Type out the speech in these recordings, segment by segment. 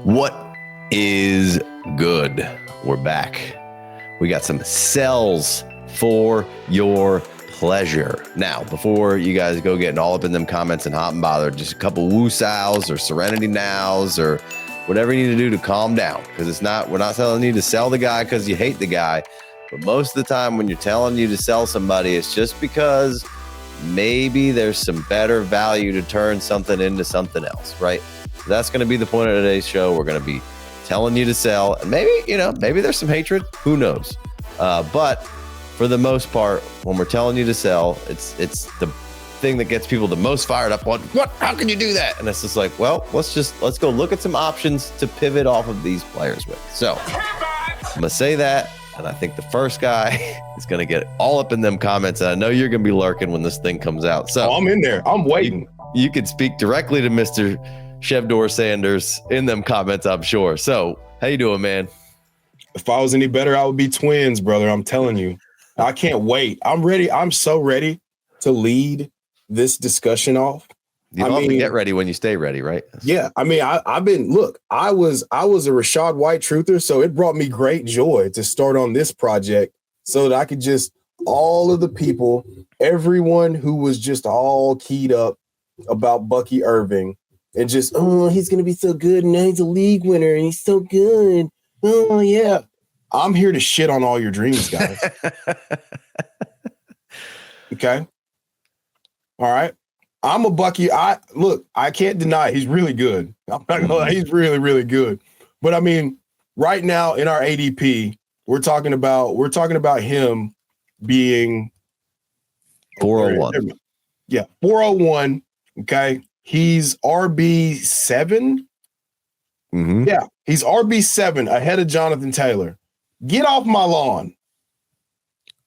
What is good? We're back. We got some sells for your pleasure. Now, before you guys go getting all up in them comments and hot and bothered, just a couple woo-sows or serenity nows or whatever you need to do to calm down, because we're not telling you to sell the guy because you hate the guy, but most of the time when you're telling you to sell somebody, it's just because maybe there's some better value to turn something into something else, right? So that's going to be the point of today's show. We're going to be telling you to sell, and maybe there's some hatred, who knows? But for the most part, when we're telling you to sell, it's the thing that gets people the most fired up on, what? How can you do that? And it's just like, well, let's go look at some options to pivot off of these players with. So I'm gonna say that, and I think the first guy is gonna get all up in them comments, and I know you're gonna be lurking when this thing comes out. So I'm in there. I'm waiting. You can speak directly to Mr. Chevdor Sanders in them comments, I'm sure. So how you doing, man? If I was any better, I would be twins, brother. I'm telling you. I can't wait. I'm ready. I'm so ready to lead this discussion off. You don't have to get ready when you stay ready, right? Yeah. I mean, I was a Rachaad White truther, so it brought me great joy to start on this project so that I could just, all of the people, everyone who was just all keyed up about Bucky Irving and just, oh, he's going to be so good, and now he's a league winner and he's so good. Oh, yeah. I'm here to shit on all your dreams, guys. Okay. All right. I'm a Bucky. I can't deny he's really good. I'm not gonna lie, he's really, really good. But I mean, right now in our ADP, we're talking about him being 401. Yeah, 401. Okay. He's RB7. Mm-hmm. Yeah, he's RB7 ahead of Jonathan Taylor. Get off my lawn.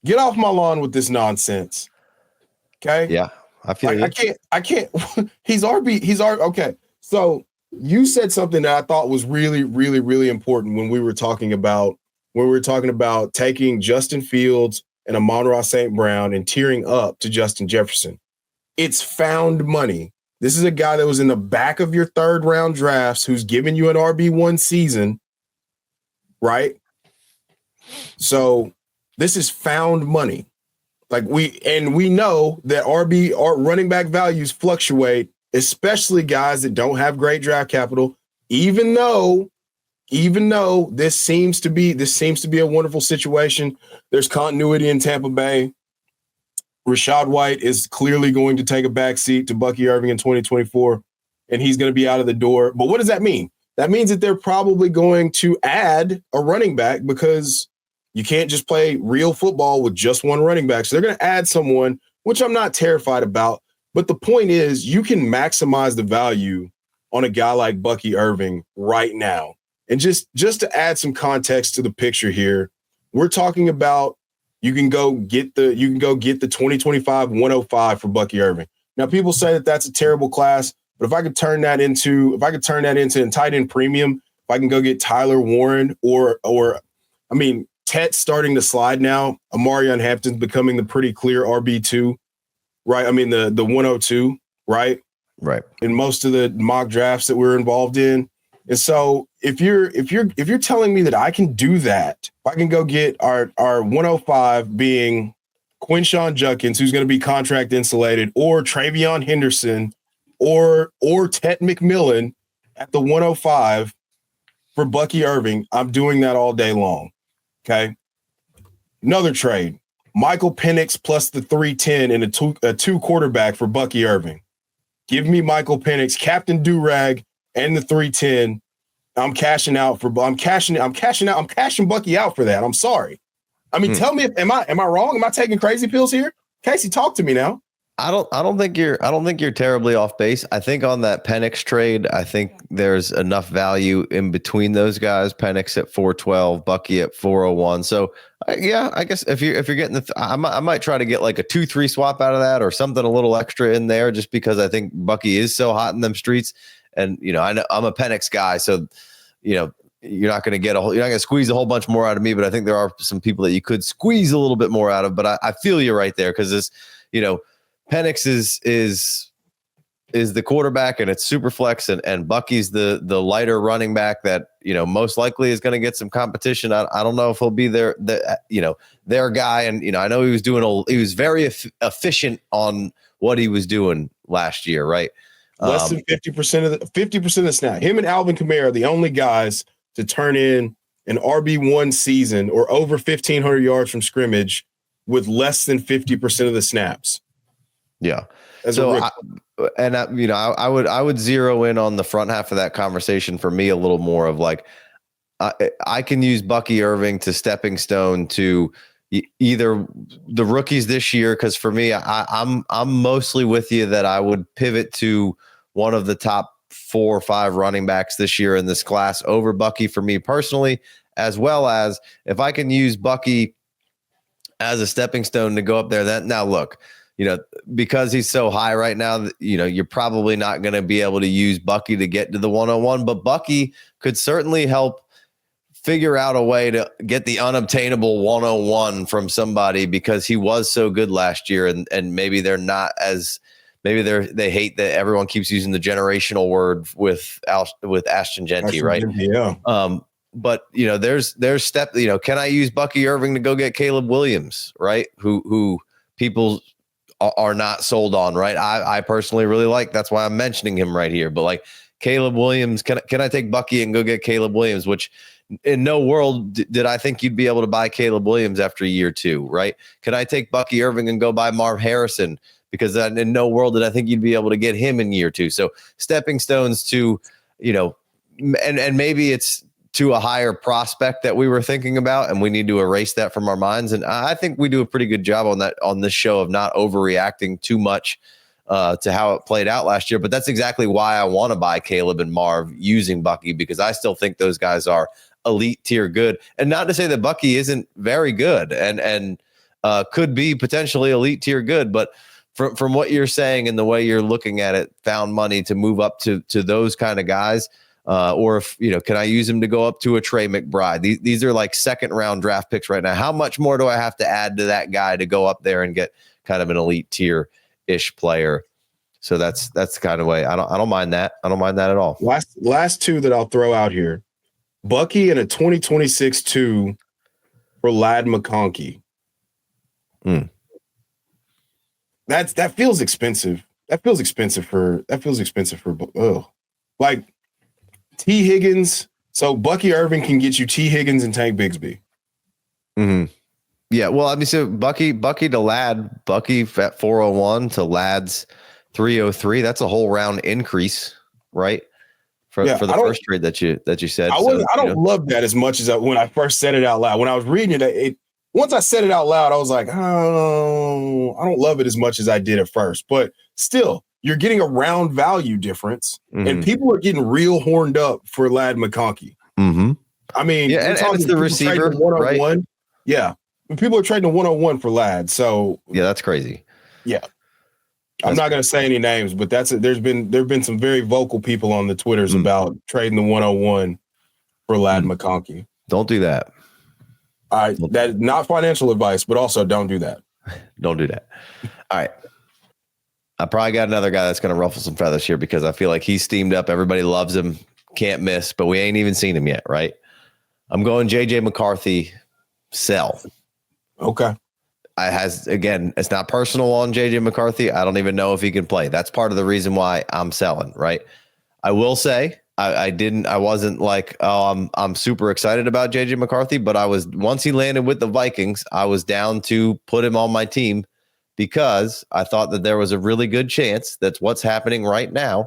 Get off my lawn with this nonsense. Okay? Yeah, I feel I can't. He's RB. Okay. So you said something that I thought was really, really, really important when we were talking about taking Justin Fields and Amon-Ra St. Brown and tearing up to Justin Jefferson. It's found money. This is a guy that was in the back of your third round drafts who's giving you an RB1 season, right? So this is found money. Like we know that running back values fluctuate, especially guys that don't have great draft capital, even though this seems to be a wonderful situation. There's continuity in Tampa Bay. Rachaad White is clearly going to take a backseat to Bucky Irving in 2024, and he's going to be out of the door. But what does that mean? That means that they're probably going to add a running back, because you can't just play real football with just one running back. So they're going to add someone, which I'm not terrified about. But the point is, you can maximize the value on a guy like Bucky Irving right now. And just to add some context to the picture here, we're talking about you can go get the 2025 105 for Bucky Irving. Now, people say that that's a terrible class, but if I could turn that into a tight end premium, if I can go get Tyler Warren or Tett's starting to slide now. Amarion Hampton's becoming the pretty clear RB2, right? I mean, the 102, right? Right. In most of the mock drafts that we're involved in. And so if you're telling me that I can do that, if I can go get our 105 being Quinshawn Judkins, who's going to be contract insulated, or Travion Henderson, or Tet McMillan at the 105 for Bucky Irving, I'm doing that all day long. Okay. Another trade, Michael Penix plus the 310 and a two quarterback for Bucky Irving. Give me Michael Penix, Captain Durag, and the 310. I'm cashing Bucky out for that. I'm sorry. I mean, tell me, am I wrong? Am I taking crazy pills here? Casey, talk to me now. I don't think you're terribly off base. I think on that Penix trade, I think there's enough value in between those guys. Penix at 412, Bucky at 401. So yeah, I guess if you're getting I might try to get like a 2-3 swap out of that, or something a little extra in there, just because I think Bucky is so hot in them streets. And I know I'm a Penix guy, so you're not going to squeeze a whole bunch more out of me. But I think there are some people that you could squeeze a little bit more out of. But I feel you right there, because this, Penix is is the quarterback and it's super flex and Bucky's the lighter running back that, most likely is going to get some competition. I don't know if he'll be their guy. And, I know he was very efficient on what he was doing last year, right? Less than 50% of the snap. Him and Alvin Kamara are the only guys to turn in an RB1 season or over 1,500 yards from scrimmage with less than 50% of the snaps. Yeah. I would zero in on the front half of that conversation for me a little more of like, I can use Bucky Irving to stepping stone to either the rookies this year. Cause for me, I'm mostly with you that I would pivot to one of the top 4 or 5 running backs this year in this class over Bucky for me personally, as well as if I can use Bucky as a stepping stone to go up there. Now look, because he's so high right now, you're probably not going to be able to use Bucky to get to the 101, but Bucky could certainly help figure out a way to get the unobtainable 101 from somebody because he was so good last year. And maybe they're not as, maybe they hate that everyone keeps using the generational word with Ashton Genty, right? Yeah. But there's step, can I use Bucky Irving to go get Caleb Williams, right? Who people are not sold on, right? I personally really like, that's why I'm mentioning him right here. But like Caleb Williams, can I take Bucky and go get Caleb Williams, which in no world did I think you'd be able to buy Caleb Williams after year 2, right? Can I take Bucky Irving and go buy Marv Harrison? Because in no world did I think you'd be able to get him in year 2. So stepping stones to, and maybe it's to a higher prospect that we were thinking about, and we need to erase that from our minds. And I think we do a pretty good job on this show of not overreacting too much to how it played out last year. But that's exactly why I want to buy Caleb and Marv using Bucky, because I still think those guys are elite tier good. And not to say that Bucky isn't very good and could be potentially elite tier good, but from what you're saying and the way you're looking at it, found money to move up to those kind of guys. Or if, can I use him to go up to a Trey McBride? These are like second round draft picks right now. How much more do I have to add to that guy to go up there and get kind of an elite tier ish player? So that's kind of way. I don't mind that. I don't mind that at all. Last 2 that I'll throw out here, Bucky and a 2026 2 for Ladd McConkey. That feels expensive. That feels expensive for like T Higgins. So Bucky Irving can get you T Higgins and Tank Bigsby. Mm-hmm. Yeah. Well, I mean, so Bucky to Ladd, Bucky at 401 to Ladd's 303. That's a whole round increase, right? For the first trade that you said. I don't love that as much as when I first said it out loud. When I was reading it, once I said it out loud, I was like, oh, I don't love it as much as I did at first. But still, you're getting a round value difference, and people are getting real horned up for Ladd McConkey. Mm-hmm. I mean, yeah, and it's the receiver, right? Yeah, people are trading a 101 for Ladd. So yeah, that's crazy. Yeah, I'm not going to say any names, but there've been some very vocal people on the Twitters about trading the 101 for Ladd McConkey. Don't do that. All right, that not financial advice, but also don't do that. Don't do that. All right. I probably got another guy that's going to ruffle some feathers here because I feel like he's steamed up. Everybody loves him. Can't miss, but we ain't even seen him yet, right? I'm going JJ McCarthy, sell. Okay. It's not personal on JJ McCarthy. I don't even know if he can play. That's part of the reason why I'm selling, right? I will say I wasn't like, oh, I'm super excited about JJ McCarthy, but once he landed with the Vikings, I was down to put him on my team because I thought that there was a really good chance that what's happening right now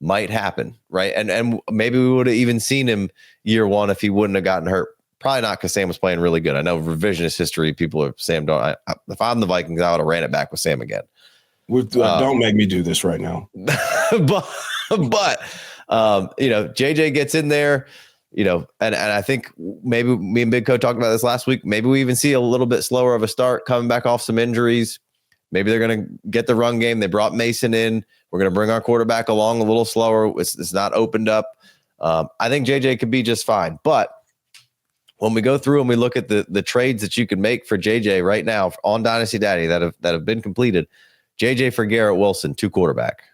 might happen, right? And maybe we would have even seen him year 1 if he wouldn't have gotten hurt. Probably not because Sam was playing really good. I know revisionist history, people are Sam. If I'm the Vikings, I would have ran it back with Sam again. Don't make me do this right now. but JJ gets in there, and I think maybe me and Big Co talked about this last week. Maybe we even see a little bit slower of a start coming back off some injuries. Maybe they're going to get the run game. They brought Mason in. We're going to bring our quarterback along a little slower. It's not opened up. I think JJ could be just fine. But when we go through and we look at the trades that you can make for JJ right now on Dynasty Daddy that have been completed, JJ for Garrett Wilson, 2 quarterback.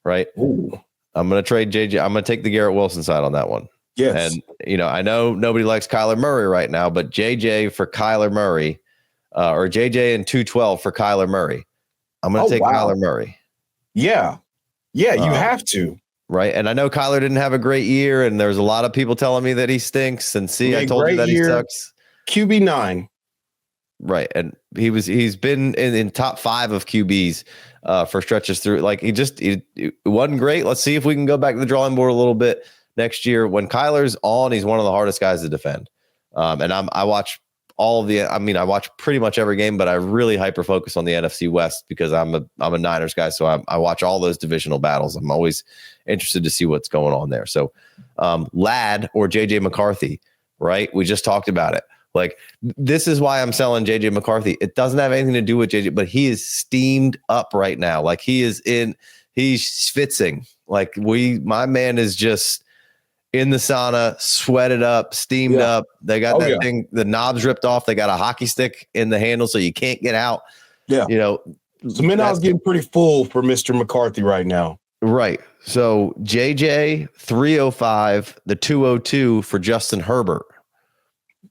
right? Ooh. I'm going to trade JJ. I'm going to take the Garrett Wilson side on that one. Yes. And, I know nobody likes Kyler Murray right now, but JJ for Kyler Murray or JJ and 212 for Kyler Murray. I'm going to take Kyler Murray. Yeah. Yeah, you have to. Right. And I know Kyler didn't have a great year, and there's a lot of people telling me that he stinks. And I told you that he sucks. QB9. Right. And he's been in top 5 of QBs for stretches through. Like it wasn't great. Let's see if we can go back to the drawing board a little bit next year. When Kyler's on, he's one of the hardest guys to defend. And I watch I watch pretty much every game, but I really hyper focus on the NFC West because I'm a Niners guy. So I watch all those divisional battles. I'm always interested to see what's going on there. So Ladd or JJ McCarthy, right? We just talked about it. Like, this is why I'm selling JJ McCarthy. It doesn't have anything to do with JJ, but he is steamed up right now. Like, he's schwitzing. Like, my man is just in the sauna, sweated up, steamed up. They got thing, the knobs ripped off. They got a hockey stick in the handle so you can't get out. Yeah. So Minow's getting pretty full for Mr. McCarthy right now. Right. So JJ 305, the 202 for Justin Herbert.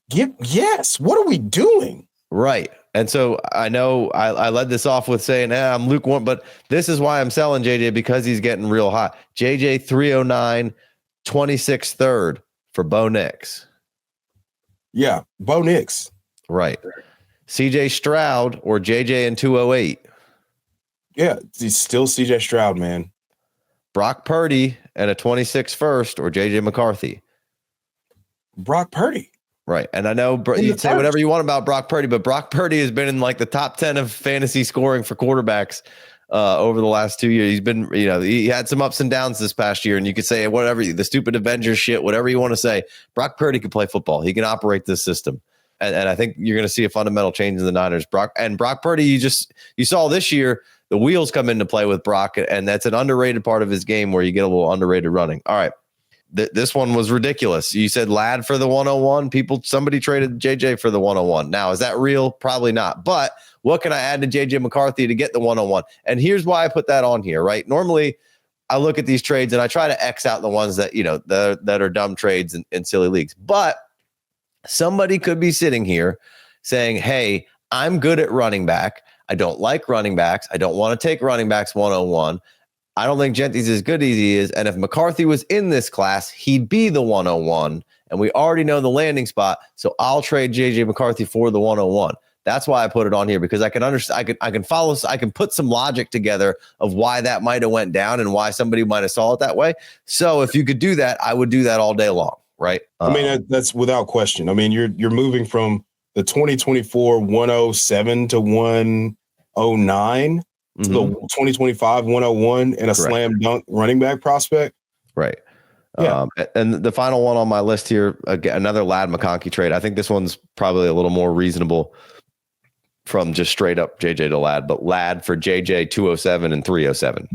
Yes. What are we doing? Right. And so I know I led this off with saying, I'm lukewarm, but this is why I'm selling JJ, because he's getting real hot. JJ 309, 26 third for Bo Nix. Yeah, Bo Nix. Right. CJ Stroud or JJ and 208. Yeah, he's still CJ Stroud, man. Brock Purdy and a 26 first or JJ McCarthy. Brock Purdy. Right. And I know you say whatever you want about Brock Purdy, but Brock Purdy has been in like the top 10 of fantasy scoring for quarterbacks over the last 2 years. He's been, he had some ups and downs this past year, and you could say whatever, the stupid Avengers shit, whatever you want to say. Brock Purdy can play football. He can operate this system. And I think you're going to see a fundamental change in the Niners. Brock Purdy, you saw this year, the wheels come into play with Brock, and that's an underrated part of his game where you get a little underrated running. All right. This one was ridiculous. You said Ladd for the 101. Somebody traded JJ for the 101. Now, is that real? Probably not. But what can I add to JJ McCarthy to get the 101? And here's why I put that on here, right? Normally, I look at these trades and I try to X out the ones that, that are dumb trades in silly leagues. But somebody could be sitting here saying, hey, I'm good at running back. I don't like running backs. I don't want to take running backs 101. I don't think Genty's as good as he is. And if McCarthy was in this class, he'd be the 101. And we already know the landing spot. So I'll trade JJ McCarthy for the 101. That's why I put it on here, because I can understand, I can follow, I can put some logic together of why that might have went down and why somebody might have saw it that way. So if you could do that, I would do that all day long. Right. I mean, that's without question. I mean, you're moving from the 2024 107 to 109. Mm-hmm. The 2025 101 and a slam dunk running back prospect. Right. Yeah. And the final one on my list here, again, another Ladd McConkey trade. I think this one's probably a little more reasonable from just straight up JJ to Ladd, but Ladd for JJ 207 and 307.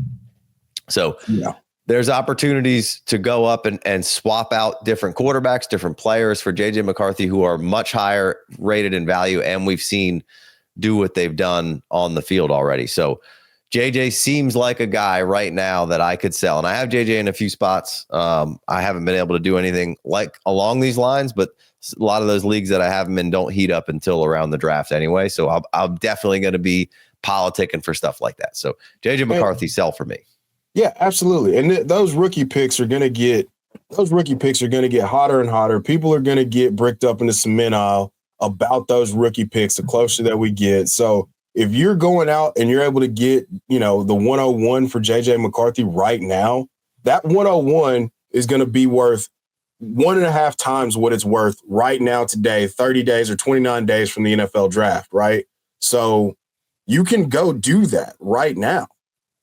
So there's opportunities to go up and swap out different quarterbacks, different players for JJ McCarthy, who are much higher rated in value. And we've seen do what they've done on the field already. So JJ seems like a guy right now that I could sell. And I have JJ in a few spots. I haven't been able to do anything like along these lines, but a lot of those leagues that I have him in don't heat up until around the draft anyway. So I'm definitely going to be politicking for stuff like that. So JJ McCarthy, sell for me. Yeah, absolutely. And those rookie picks are going to get hotter and hotter. People are going to get bricked up in the cement aisle about those rookie picks the closer that we get. So if you're going out and you're able to get, the 101 for JJ McCarthy right now, that 101 is going to be worth 1.5 times what it's worth right now today, 30 days or 29 days from the NFL draft, right? So you can go do that right now.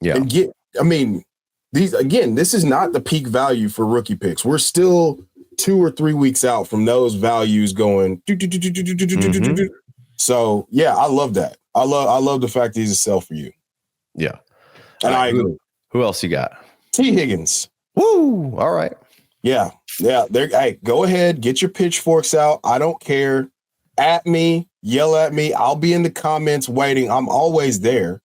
Yeah. And this is not the peak value for rookie picks. We're still 2 or 3 weeks out from those values going. So yeah, I love that. I love the fact that he's a sell for you. Yeah. And I agree. Who else you got? T. Higgins. Woo. All right. Yeah. Yeah. Hey, go ahead. Get your pitchforks out. I don't care. At me, yell at me. I'll be in the comments waiting. I'm always there.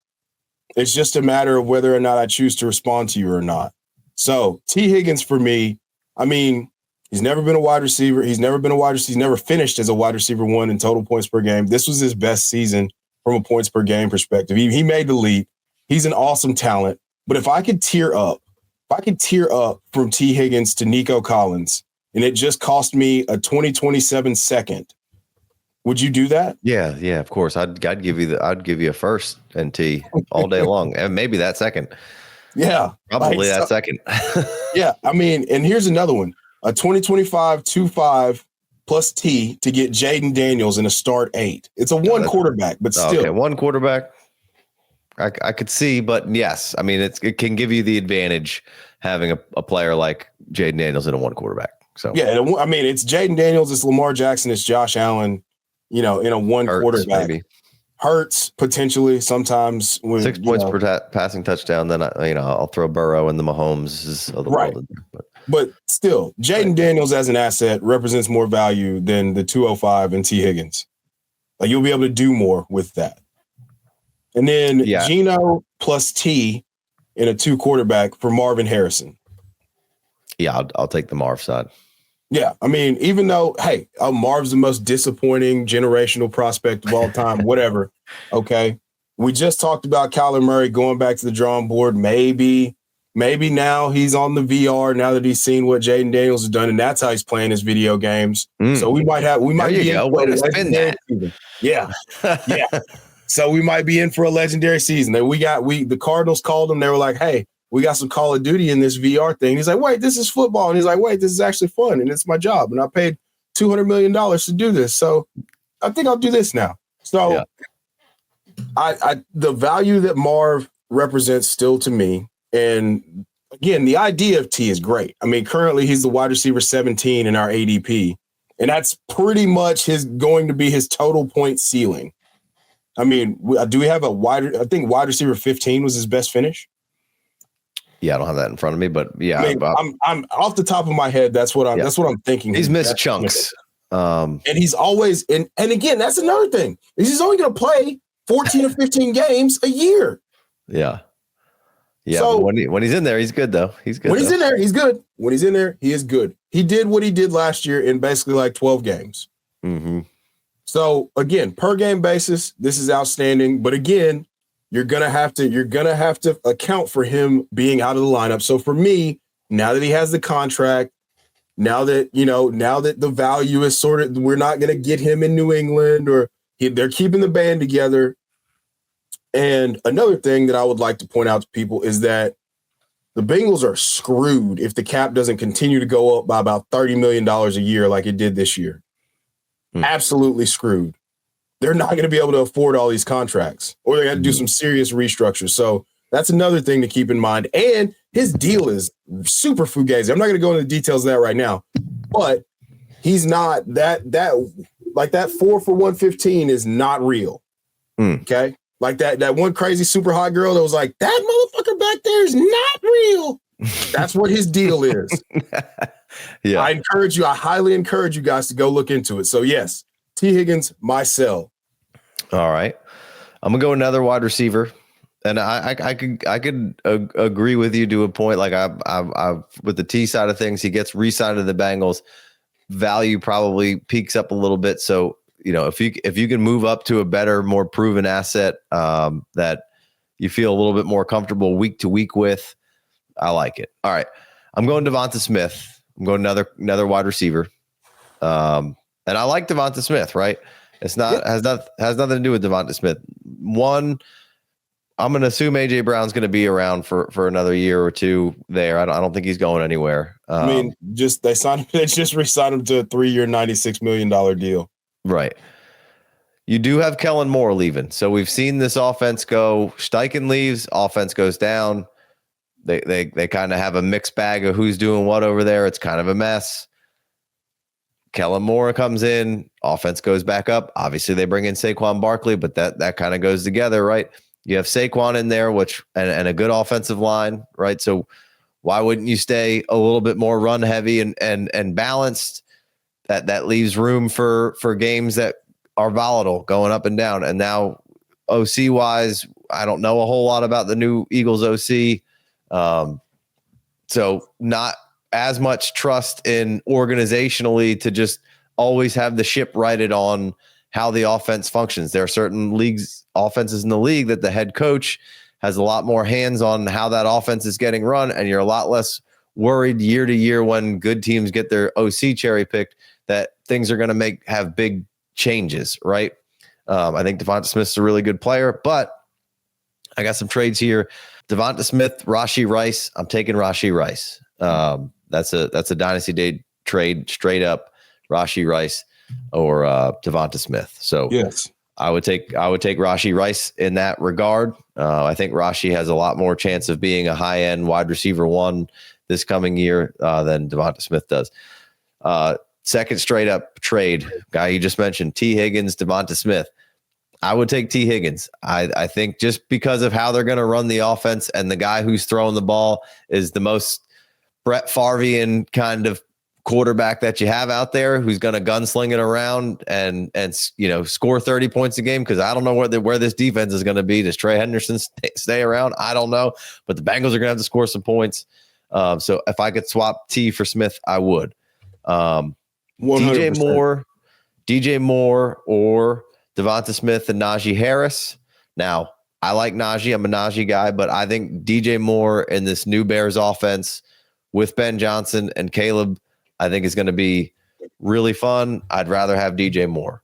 It's just a matter of whether or not I choose to respond to you or not. So T. Higgins for me, I mean, he's never been a wide receiver. He's never finished as a wide receiver one in total points per game. This was his best season from a points per game perspective. He made the leap. He's an awesome talent. But if I could tear up from T. Higgins to Nico Collins, and it just cost me a 2027 second, would you do that? Yeah, of course. I'd give you a first and T all day long, and maybe that second. Yeah, probably that second. Yeah, I mean, and here's another one: a 2025 2.5 plus T to get Jaden Daniels in a start 8. It's a one quarterback, but still, okay, one quarterback. I could see, but yes, I mean, it can give you the advantage having a player like Jaden Daniels in a one quarterback. So yeah, I mean, it's Jaden Daniels, it's Lamar Jackson, it's Josh Allen. In a one quarterback. Maybe. Hurts potentially sometimes. 6 points per passing touchdown. Then I'll throw Burrow in the Mahomes of the world. But still, Jaden Daniels as an asset represents more value than the 205 and T. Higgins. Like you'll be able to do more with that. And then Geno plus T in a 2 quarterback for Marvin Harrison. Yeah, I'll take the Marv side. Yeah, I mean, even though, hey, Marv's the most disappointing generational prospect of all time, whatever. Okay. We just talked about Kyler Murray going back to the drawing board. Maybe now he's on the VR now that he's seen what Jaden Daniels has done, and that's how he's playing his video games. So we might be in for a legendary season. Yeah. Yeah. So we might be in for a legendary season. The Cardinals called him. They were like, hey, we got some Call of Duty in this VR thing. He's like, wait, this is football. And he's like, wait, this is actually fun. And it's my job. And I paid $200 million to do this. So I think I'll do this now. So the value that Marv represents still to me. And again, the idea of T is great. I mean, currently he's the wide receiver 17 in our ADP. And that's pretty much going to be his total point ceiling. I mean, do we have I think wide receiver 15 was his best finish. Yeah, I don't have that in front of me, but yeah, I mean, I'm off the top of my head. That's what I'm thinking. He's missed chunks, and he's always and again, that's another thing. He's only going to play 14 or 15 games a year. Yeah. So when he's in there, he's good though. He's good. When he's in there, he's good. When he's in there, he is good. He did what he did last year in basically like 12 games. Mm-hmm. So again, per game basis, this is outstanding. But again, you're gonna have to account for him being out of the lineup. So for me, now that he has the contract, now that the value is sorted, we're not gonna get him in New England, they're keeping the band together. And another thing that I would like to point out to people is that the Bengals are screwed if the cap doesn't continue to go up by about $30 million a year like it did this year. Absolutely screwed. They're not going to be able to afford all these contracts, or they got to do some serious restructure. So that's another thing to keep in mind. And his deal is super fugazi. I'm not going to go into the details of that right now, but he's not that 4 for 115 is not real. Okay. Like that one crazy super hot girl that was like, that motherfucker back there is not real. That's what his deal is. Yeah. I highly encourage you guys to go look into it. So yes, T. Higgins, my sell. All right. I'm gonna go another wide receiver. And I could agree with you to a point. Like I with the T side of things, he gets re-signed to the Bengals. Value probably peaks up a little bit. So, if you can move up to a better, more proven asset that you feel a little bit more comfortable week to week with, I like it. All right. I'm going Devonta Smith. I'm going another wide receiver. And I like Devonta Smith, right? It's not has nothing to do with Devonta Smith. One, I'm going to assume AJ Brown's going to be around for another year or two there. I don't think he's going anywhere. I mean, they just re-signed him to a 3-year, $96 million deal. Right. You do have Kellen Moore leaving. So we've seen this offense go. Steichen leaves, offense goes down. They kind of have a mixed bag of who's doing what over there. It's kind of a mess. Kellen Moore comes in, offense goes back up. Obviously, they bring in Saquon Barkley, but that kind of goes together, right? You have Saquon in there, and a good offensive line, right? So why wouldn't you stay a little bit more run heavy and balanced? That leaves room for games that are volatile, going up and down. And now OC wise, I don't know a whole lot about the new Eagles OC. So not as much trust in organizationally to just always have the ship righted on how the offense functions. There are certain offenses in the league that the head coach has a lot more hands on how that offense is getting run, and you're a lot less worried year to year when good teams get their OC cherry picked that things are going to have big changes, right? I think Devonta Smith's a really good player, but I got some trades here. Devonta Smith, Rashee Rice. I'm taking Rashee Rice. That's a Dynasty Day trade, straight up Rashee Rice or Devonta Smith. So yes, I would take Rashee Rice in that regard. I think Rashee has a lot more chance of being a high end wide receiver one this coming year than Devonta Smith does. Second straight up trade, guy you just mentioned, T. Higgins, Devonta Smith. I would take T. Higgins. I think just because of how they're going to run the offense, and the guy who's throwing the ball is the most Brett Favre-ian kind of quarterback that you have out there, who's going to gunsling it around and score 30 points a game. Because I don't know where this defense is going to be. Does Trey Henderson stay around? I don't know, but the Bengals are going to have to score some points. So if I could swap T for Smith, I would. 100%. DJ Moore or Devonta Smith and Najee Harris. Now, I like Najee. I'm a Najee guy, but I think DJ Moore in this new Bears offense with Ben Johnson and Caleb, I think is going to be really fun. I'd rather have DJ Moore.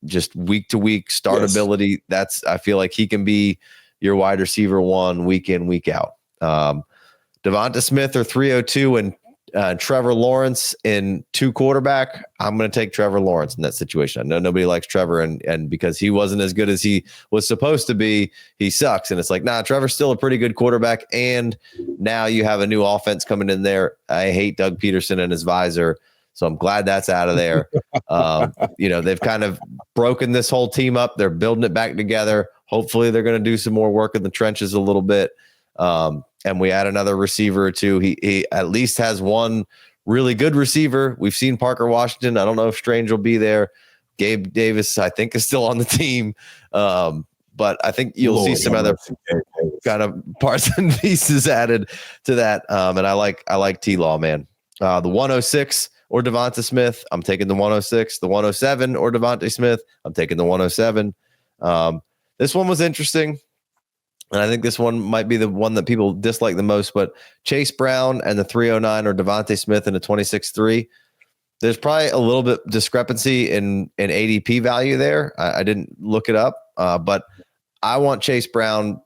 Just week to week startability. Yes. I feel like he can be your wide receiver one week in, week out. Devonta Smith or 302 and Trevor Lawrence in 2 quarterback. I'm going to take Trevor Lawrence in that situation. I know nobody likes Trevor, and because he wasn't as good as he was supposed to be, he sucks. And it's like, nah, Trevor's still a pretty good quarterback. And now you have a new offense coming in there. I hate Doug Peterson and his visor, so I'm glad that's out of there. They've kind of broken this whole team up. They're building it back together. Hopefully they're going to do some more work in the trenches a little bit. And we add another receiver or two. He at least has one really good receiver. We've seen Parker Washington. I don't know if Strange will be there. Gabe Davis, I think, is still on the team. But I think you'll see some other kind of parts and pieces added to that. And I like T-Law, man. The 106 or Devonta Smith, I'm taking the 106. The 107 or Devonta Smith, I'm taking the 107. This one was interesting. And I think this one might be the one that people dislike the most, but Chase Brown and the 309 or Devonta Smith and the 26-3. There's probably a little bit discrepancy in ADP value there. I didn't look it up, but I want Chase Brown.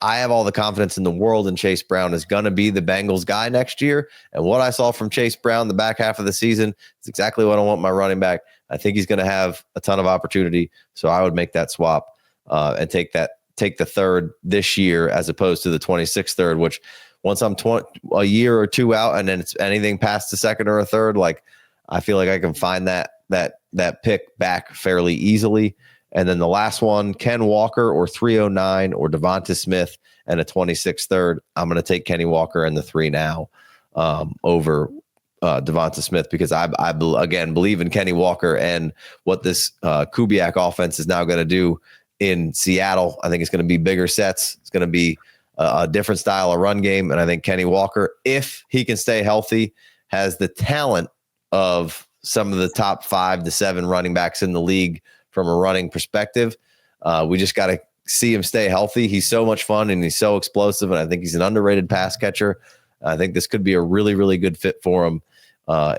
I have all the confidence in the world in Chase Brown is going to be the Bengals guy next year. And what I saw from Chase Brown the back half of the season is exactly what I want my running back. I think he's going to have a ton of opportunity. So I would make that swap and take the third this year as opposed to the 26th third, which once I'm a year or two out and then it's anything past the second or a third, like I feel like I can find that pick back fairly easily. And then the last one, Ken Walker or 309 or Devonta Smith and a 26th third. I'm going to take Kenny Walker and the 3 now over Devonta Smith because I again believe in Kenny Walker and what this Kubiak offense is now going to do in Seattle. I think it's going to be bigger sets. It's going to be a different style of run game. And I think Kenny Walker, if he can stay healthy, has the talent of some of the top 5 to 7 running backs in the league from a running perspective. We just got to see him stay healthy. He's so much fun and he's so explosive. And I think he's an underrated pass catcher. I think this could be a really, really good fit for him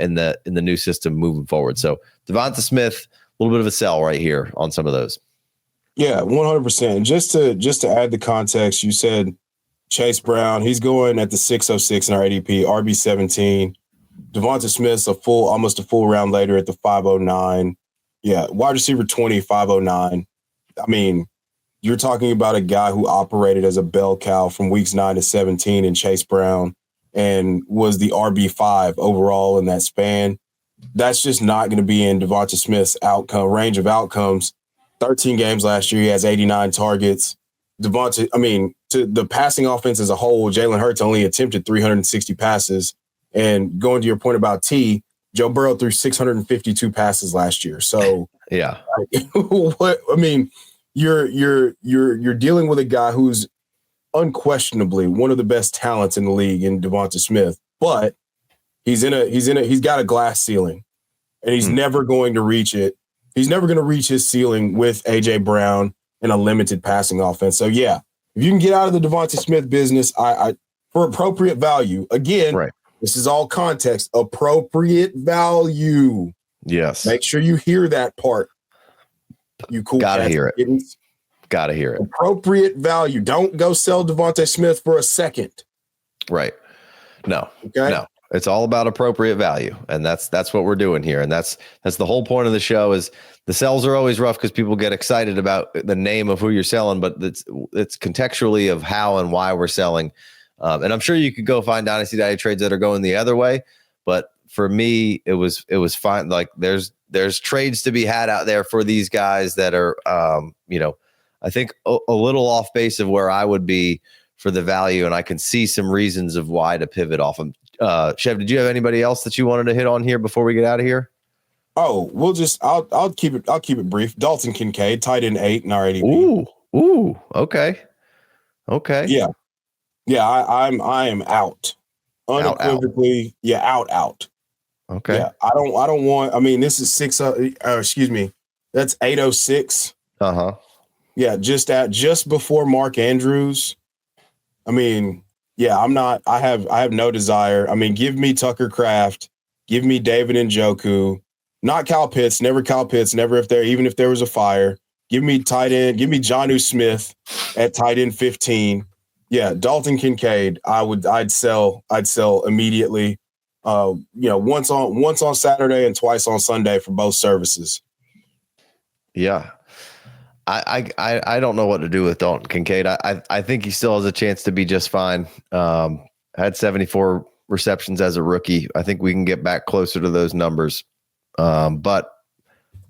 in the new system moving forward. So Devonta Smith, a little bit of a sell right here on some of those. Yeah, 100%. Just to add the context, you said Chase Brown, he's going at the 606 in our ADP, RB17. Devonta Smith's almost a full round later at the 509. Yeah, wide receiver 20, 509. I mean, you're talking about a guy who operated as a bell cow from weeks 9 to 17 in Chase Brown and was the RB5 overall in that span. That's just not going to be in Devonta Smith's range of outcomes. 13 games last year, he has 89 targets. To the passing offense as a whole, Jalen Hurts only attempted 360 passes. And going to your point about T, Joe Burrow threw 652 passes last year. So yeah, you're dealing with a guy who's unquestionably one of the best talents in the league in Devonta Smith, but he's got a glass ceiling, and he's never going to reach it. He's never going to reach his ceiling with AJ Brown and a limited passing offense. So yeah, if you can get out of the Devonta Smith business, I for appropriate value. Again, right. This is all context. Appropriate value. Yes. Make sure you hear that part. You cool. Gotta hear it. Kittens. Gotta hear it. Appropriate value. Don't go sell Devonta Smith for a second. Right. No. Okay. No. It's all about appropriate value, and that's what we're doing here, and that's the whole point of the show. Is the sells are always rough because people get excited about the name of who you're selling, but it's contextually of how and why we're selling. And I'm sure you could go find Dynasty Daddy trades that are going the other way, but for me, it was fine. Like there's trades to be had out there for these guys that are, I think a little off base of where I would be for the value, and I can see some reasons of why to pivot off them. Chev, did you have anybody else that you wanted to hit on here before we get out of here? Oh, I'll keep it brief. Dalton Kincaid, tight end 8 in our ADP. Ooh, okay. Yeah. I am out. Unequivocally, out. Okay. Yeah, I don't want. I mean, this is that's 806. Yeah, just before Mark Andrews. I mean, yeah, I'm not. I have no desire. I mean, give me Tucker Kraft, give me David Njoku, not Kyle Pitts. Never Kyle Pitts. Never even if there was a fire. Give me tight end. Give me Jonnu Smith at tight end 15. Yeah, Dalton Kincaid. I'd sell immediately. Once on Saturday and twice on Sunday for both services. Yeah. I don't know what to do with Dalton Kincaid. I think he still has a chance to be just fine. Had 74 receptions as a rookie. I think we can get back closer to those numbers. But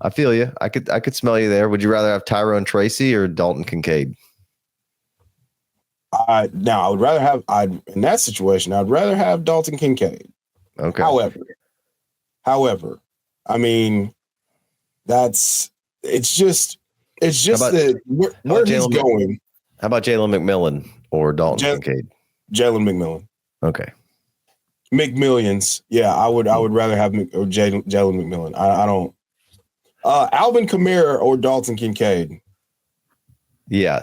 I feel you. I could smell you there. Would you rather have Tyrone Tracy or Dalton Kincaid? Now I would rather have in that situation, I'd rather have Dalton Kincaid. Okay. However, I mean, it's just where he's going. How about Jalen McMillan or Dalton Kincaid? Jalen McMillan. Okay. McMillions. Yeah, I would rather have Jalen McMillan. I don't. Alvin Kamara or Dalton Kincaid. Yeah.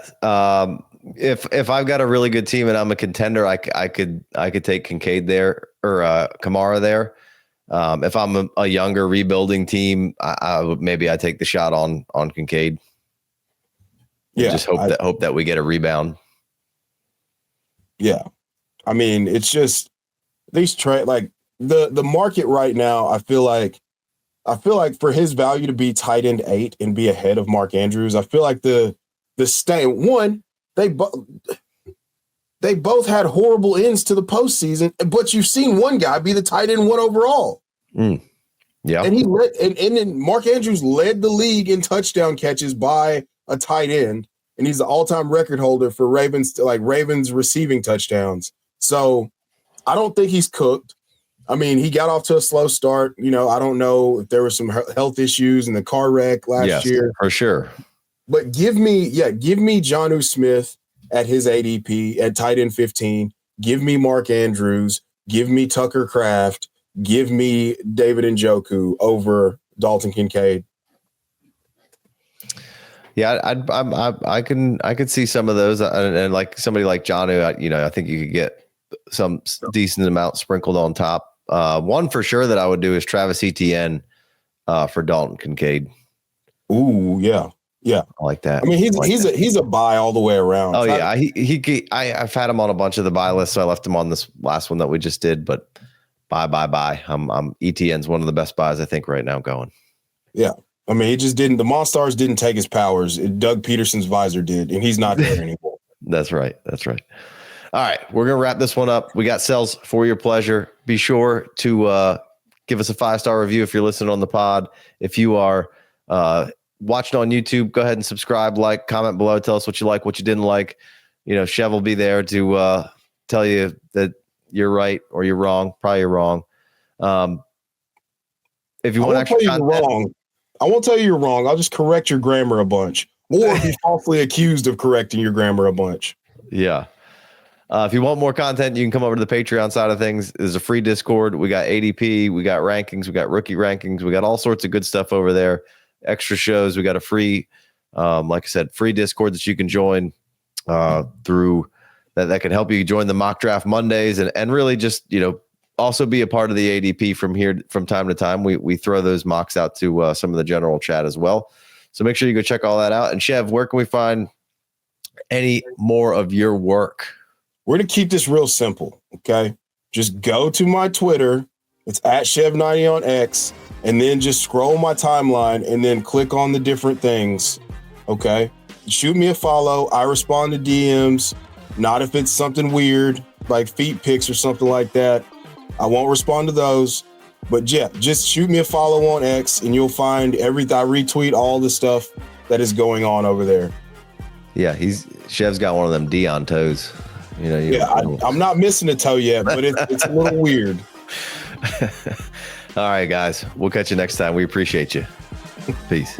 If I've got a really good team and I'm a contender, I could take Kincaid there or Kamara there. If I'm a younger rebuilding team, I take the shot on Kincaid. Yeah, just hope that we get a rebound. Yeah, I mean, it's just these like the market right now. I feel like for his value to be tight end 8 and be ahead of Mark Andrews, I feel like the one. They both had horrible ends to the postseason, but you've seen one guy be the tight end 1 overall. Yeah, and he led, and then Mark Andrews led the league in touchdown catches by a tight end, and he's the all-time record holder for Ravens receiving touchdowns. So I don't think he's cooked. I mean, he got off to a slow start. I don't know if there were some health issues in the car wreck last year, for sure. But give me Jonnu Smith at his ADP at tight end 15. Give me Mark Andrews. Give me Tucker Kraft. Give me David Njoku over Dalton Kincaid. Yeah, I could see some of those, and like somebody like Jonnu, I think you could get some decent amount sprinkled on top. One for sure that I would do is Travis Etienne for Dalton Kincaid. Ooh, yeah. Yeah, I like that. I mean, he's a buy all the way around. Oh yeah, I've had him on a bunch of the buy lists, so I left him on this last one that we just did. But buy. I'm ETN's one of the best buys I think right now going. Yeah, I mean, he just didn't. The Monstars didn't take his powers. Doug Peterson's visor did, and he's not there anymore. That's right. All right, we're gonna wrap this one up. We got sells for your pleasure. Be sure to give us a 5-star review if you're listening on the pod. If you are watching on YouTube, go ahead and subscribe, like, comment below. Tell us what you like, what you didn't like. Chev will be there to tell you that you're right or you're wrong. Probably you're wrong. If you want extra content, I won't tell you you're wrong. I'll just correct your grammar a bunch. or be falsely accused of correcting your grammar a bunch. Yeah. If you want more content, you can come over to the Patreon side of things. There's a free Discord. We got ADP, we got rankings, we got rookie rankings, we got all sorts of good stuff over there. Extra shows. We got a free, like I said, free Discord that you can join through that can help you join the mock draft Mondays and really just, also be a part of the ADP from time to time. We throw those mocks out to some of the general chat as well. So make sure you go check all that out. And Chev, where can we find any more of your work? We're going to keep this real simple, okay? Just go to my Twitter. It's at Chev90 on X, and then just scroll my timeline and then click on the different things, okay? Shoot me a follow. I respond to DMs, not if it's something weird like feet pics or something like that. I won't respond to those. But yeah, just shoot me a follow on X, and you'll find everything. I retweet all the stuff that is going on over there. Yeah, Chev's got one of them Dion toes. I'm not missing a toe yet, but it's a little weird. All right, guys. We'll catch you next time. We appreciate you. Peace.